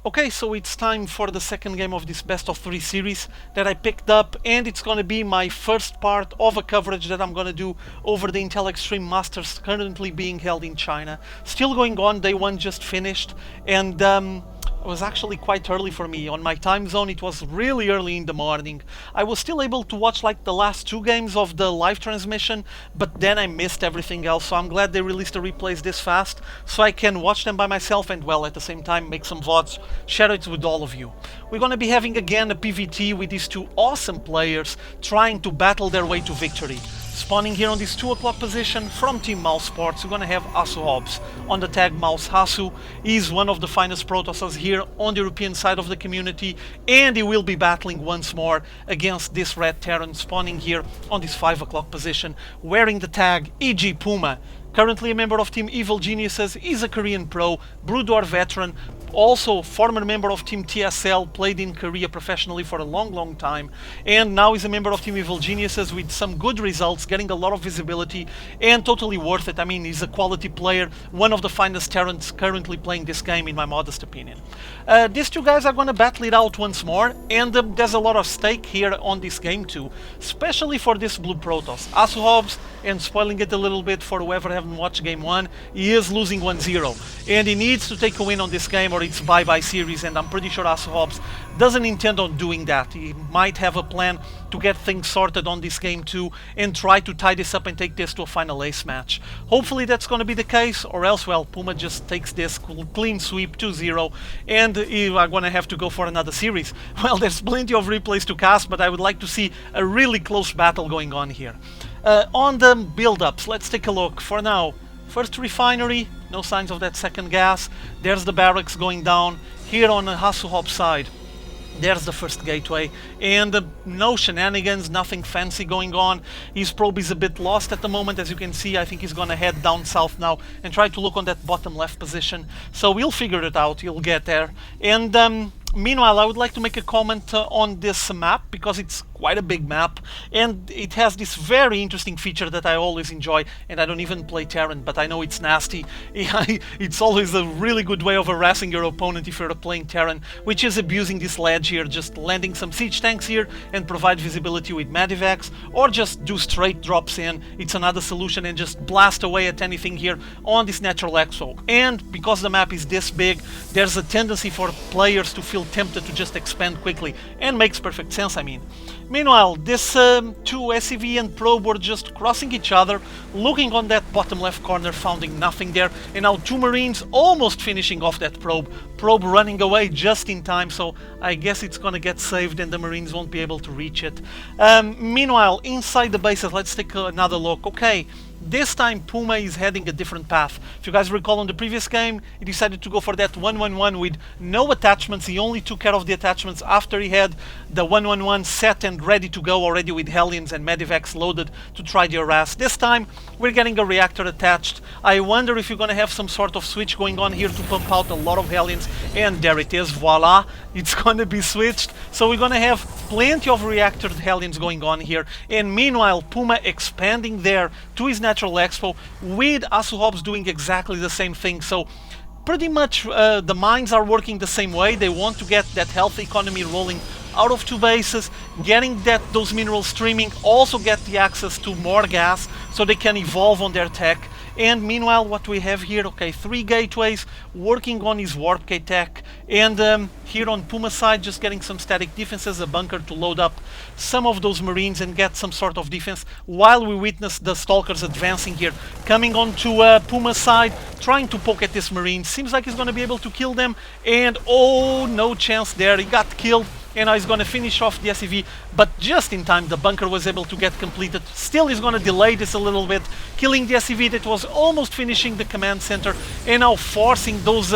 Okay, so it's time for the second game of this best of 3 series that I picked up, and it's gonna be my first part of a coverage that I'm gonna do over the Intel Extreme Masters currently being held in China. Still going on, day 1 just finished, and it was actually quite early for me. On my time zone it was really early in the morning. I was still able to watch like the last 2 games of the live transmission, but then I missed everything else, so I'm glad they released the replays this fast so I can watch them by myself and, well, at the same time make some VODs, share it with all of you. We're gonna be having again a PvT with these 2 awesome players trying to battle their way to victory. Spawning here on this 2 o'clock position from Team mouzSports, we're gonna have HasuObs on the tag mouzHasu. He's one of the finest Protosses here on the European side of the community, and he will be battling once more against this red Terran spawning here on this 5 o'clock position, wearing the tag EGPuMa. Currently a member of Team Evil Geniuses, he's a Korean Pro, Brood War veteran, also former member of Team TSL, played in Korea professionally for a long time, and now he's a member of Team Evil Geniuses with some good results, getting a lot of visibility, and totally worth it. I mean, he's a quality player, one of the finest Terrans currently playing this game in my modest opinion. These 2 guys are gonna battle it out once more, and there's a lot of stake here on this game too, especially for this blue Protoss. HasuObs, and spoiling it a little bit for whoever haven't watched game 1, he is losing 1-0, and he needs to take a win on this game or it's bye-bye series, and I'm pretty sure HasuObs doesn't intend on doing that. He might have a plan to get things sorted on this game too and try to tie this up and take this to a final ace match. Hopefully that's going to be the case, or else, well, Puma just takes this clean sweep 2-0 and you are going to have to go for another series. Well, there's plenty of replays to cast, but I would like to see a really close battle going on here. On the build-ups, let's take a look. For now, first refinery, no signs of that second gas. There's the barracks going down. Here on the HasuObs side, there's the first gateway, and no shenanigans, nothing fancy going on. His probe is a bit lost at the moment, as you can see. I think he's gonna head down south now and try to look on that bottom left position. So we'll figure it out, he'll get there. And meanwhile, I would like to make a comment on this map, because it's quite a big map, and it has this very interesting feature that I always enjoy, and I don't even play Terran, but I know it's nasty. It's always a really good way of harassing your opponent if you're playing Terran, which is abusing this ledge here, just landing some siege tanks here and provide visibility with medivacs, or just do straight drops in. It's another solution, and just blast away at anything here on this natural expo. And because the map is this big, there's a tendency for players to feel tempted to just expand quickly, and makes perfect sense, I mean. Meanwhile, this 2 SCV and probe were just crossing each other, looking on that bottom left corner, finding nothing there, and now 2 Marines almost finishing off that probe running away just in time, so I guess it's gonna get saved and the Marines won't be able to reach it. Meanwhile, inside the bases, let's take another look. Okay, this time Puma is heading a different path. If you guys recall, on the previous game, he decided to go for that 1-1-1 with no attachments. He only took care of the attachments after he had the 1-1-1 set and ready to go already, with Hellions and Medivacs loaded to try the harass. This time we're getting a reactor attached. I wonder if you're gonna have some sort of switch going on here to pump out a lot of Hellions, and there it is, voila, it's gonna be switched. So we're gonna have plenty of reactor Hellions going on here, and meanwhile Puma expanding there to his natural expo, with HasuObs doing exactly the same thing. So pretty much the mines are working the same way. They want to get that health economy rolling out of 2 bases, getting those minerals streaming, also get the access to more gas so they can evolve on their tech. And meanwhile, what we have here, okay, 3 gateways, working on his warp gate tech, and here on Puma's side, just getting some static defenses, a bunker to load up some of those Marines and get some sort of defense, while we witness the Stalkers advancing here, coming on to Puma's side, trying to poke at this Marine. Seems like he's going to be able to kill them, and oh, no chance there, he got killed. And now he's going to finish off the SCV, but just in time the bunker was able to get completed. Still, he's going to delay this a little bit, killing the SCV that was almost finishing the command center, and now forcing those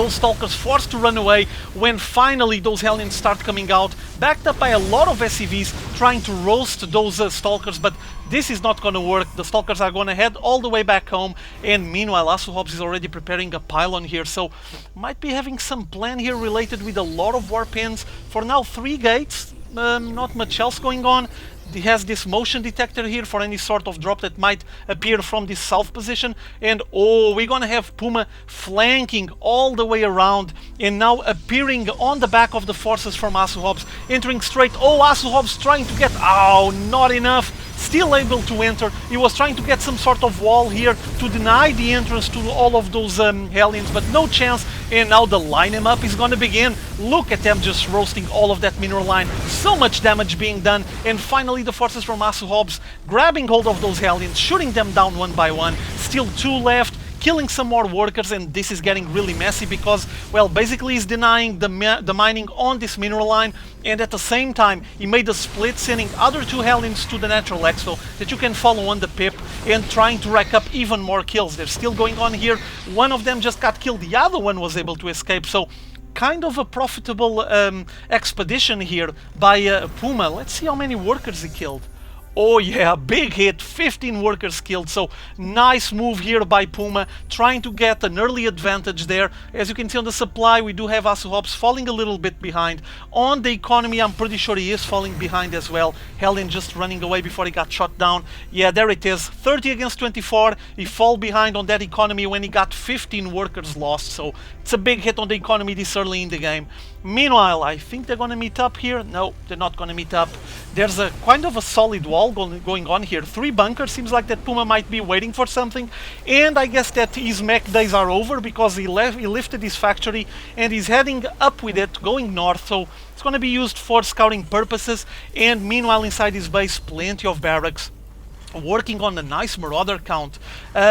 Stalkers forced to run away when finally those Hellions start coming out, backed up by a lot of SCVs trying to roast those Stalkers, but this is not gonna work. The Stalkers are gonna head all the way back home, and meanwhile HasuObs is already preparing a pylon here, so might be having some plan here related with a lot of warp pins. For now, 3 gates, not much else going on. he has this motion detector here for any sort of drop that might appear from this south position. And oh, we're gonna have Puma flanking all the way around and now appearing on the back of the forces from HasuObs, entering straight. Oh, HasuObs trying to get, oh, not enough. Still able to enter. He was trying to get some sort of wall here to deny the entrance to all of those Hellions, but no chance. And now the line him up is going to begin. Look at them just roasting all of that mineral line. So much damage being done. And finally the forces from HasuObs grabbing hold of those Hellions, shooting them down one by one. Still 2 left. Killing some more workers, and this is getting really messy because, well, basically he's denying the mining on this mineral line, and at the same time he made a split, sending other 2 Hellions to the natural expo that you can follow on the pip and trying to rack up even more kills. They're still going on here. One of them just got killed, the other one was able to escape, so kind of a profitable expedition here by Puma. Let's see how many workers he killed. Oh yeah, big hit, 15 workers killed, so nice move here by Puma, trying to get an early advantage there. As you can see on the supply, we do have HasuObs falling a little bit behind. On the economy, I'm pretty sure he is falling behind as well. Hellion just running away before he got shot down. Yeah, there it is, 30 against 24. He fall behind on that economy when he got 15 workers lost, so it's a big hit on the economy this early in the game. Meanwhile, I think they're gonna meet up here. No, they're not gonna meet up. There's a kind of a solid wall going on here. 3 bunkers, seems like that Puma might be waiting for something. And I guess that his mech days are over because he lifted his factory and he's heading up with it, going north. So it's gonna be used for scouting purposes. And meanwhile, inside his base, plenty of barracks. Working on a nice marauder count.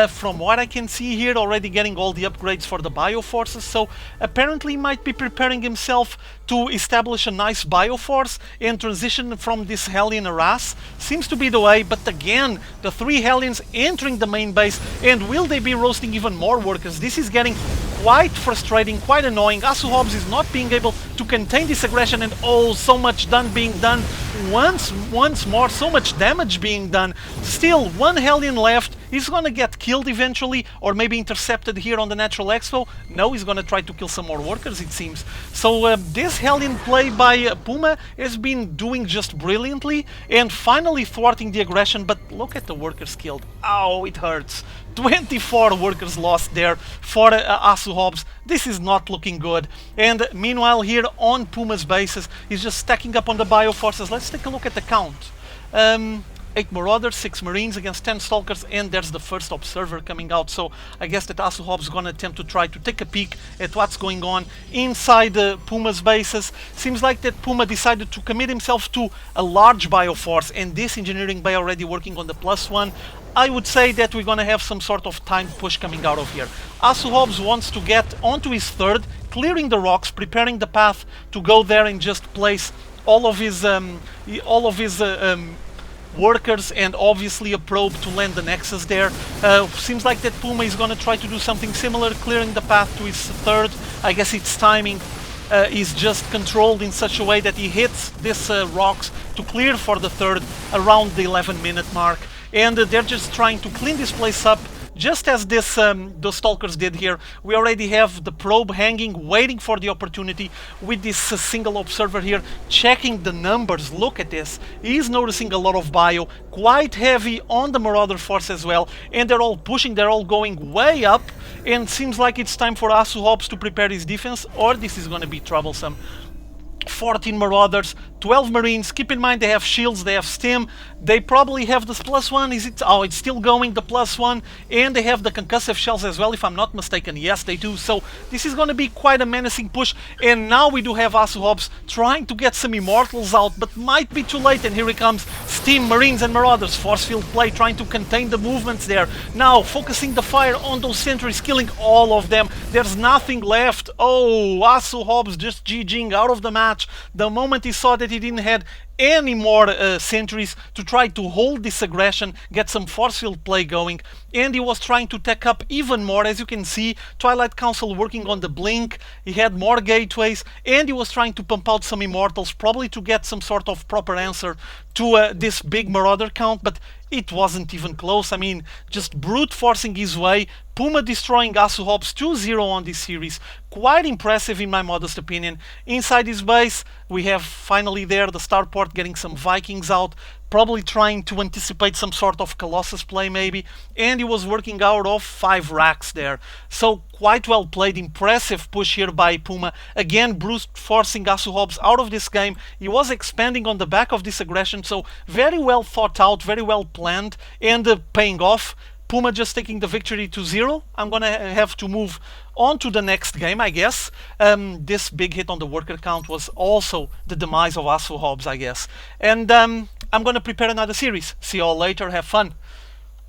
From what I can see here, already getting all the upgrades for the bioforces, so apparently he might be preparing himself to establish a nice bioforce and transition from this Hellion harass. Seems to be the way, but again, the 3 Hellions entering the main base, and will they be roasting even more workers? This is getting quite frustrating, quite annoying. HasuObs is not being able to contain this aggression, and oh, so much being done once more, so much damage being done. Still 1 Hellion left. He's gonna get killed eventually, or maybe intercepted here on the natural expo. No, he's gonna try to kill some more workers, it seems. So this Hellion play by Puma has been doing just brilliantly and finally thwarting the aggression, but look at the workers killed. Ow, it hurts. 24 workers lost there for HasuObs. This is not looking good. And meanwhile here on Puma's bases, he's just stacking up on the bioforces. Let's take a look at the count. 8 Marauders, 6 Marines against 10 Stalkers, and there's the first Observer coming out. So I guess that HasuObs is going to attempt to try to take a peek at what's going on inside Puma's bases. Seems like that Puma decided to commit himself to a large bioforce, and this engineering bay already working on the +1. I would say that we're going to have some sort of timed push coming out of here. HasuObs wants to get onto his 3rd, clearing the rocks, preparing the path to go there and just place all of his workers and obviously a probe to land the Nexus there. Seems like that Puma is going to try to do something similar, clearing the path to his 3rd. I guess its timing is just controlled in such a way that he hits these rocks to clear for the 3rd around the 11-minute mark. And they're just trying to clean this place up, just as this those Stalkers did here. We already have the probe hanging, waiting for the opportunity, with this single Observer here, checking the numbers. Look at this. He's noticing a lot of bio, quite heavy on the Marauder force as well, and they're all pushing, they're all going way up, and seems like it's time for HasuObs to prepare his defense, or this is going to be troublesome. 14 Marauders, 12 Marines. Keep in mind they have shields, they have stim, they probably have this +1. Is it? Oh, it's still going, the +1, and they have the concussive shells as well, if I'm not mistaken. Yes, they do. So this is going to be quite a menacing push, and now we do have HasuObs trying to get some Immortals out, but might be too late, and here it comes. Steam, Marines and Marauders, force field play, trying to contain the movements there. Now focusing the fire on those sentries, killing all of them. There's nothing left. Oh, HasuObs just GGing out of the match the moment he saw that he didn't have any more sentries to try to hold this aggression, get some force field play going, and he was trying to tech up even more. As you can see, Twilight Council working on the blink, he had more gateways, and he was trying to pump out some Immortals, probably to get some sort of proper answer to this big Marauder count, but it wasn't even close. I mean, just brute forcing his way, Puma destroying HasuObs 2-0 on this series. Quite impressive in my modest opinion. Inside his base, we have finally there the starport getting some Vikings out, probably trying to anticipate some sort of Colossus play maybe, and he was working out of 5 racks there. So quite well played, impressive push here by Puma. Again, Bruce forcing HasuObs out of this game. He was expanding on the back of this aggression, so very well thought out, very well planned, and paying off. Puma just taking the victory to 0. I'm gonna have to move on to the next game, I guess. This big hit on the worker count was also the demise of HasuObs, I guess. And I'm gonna prepare another series. See you all later, have fun.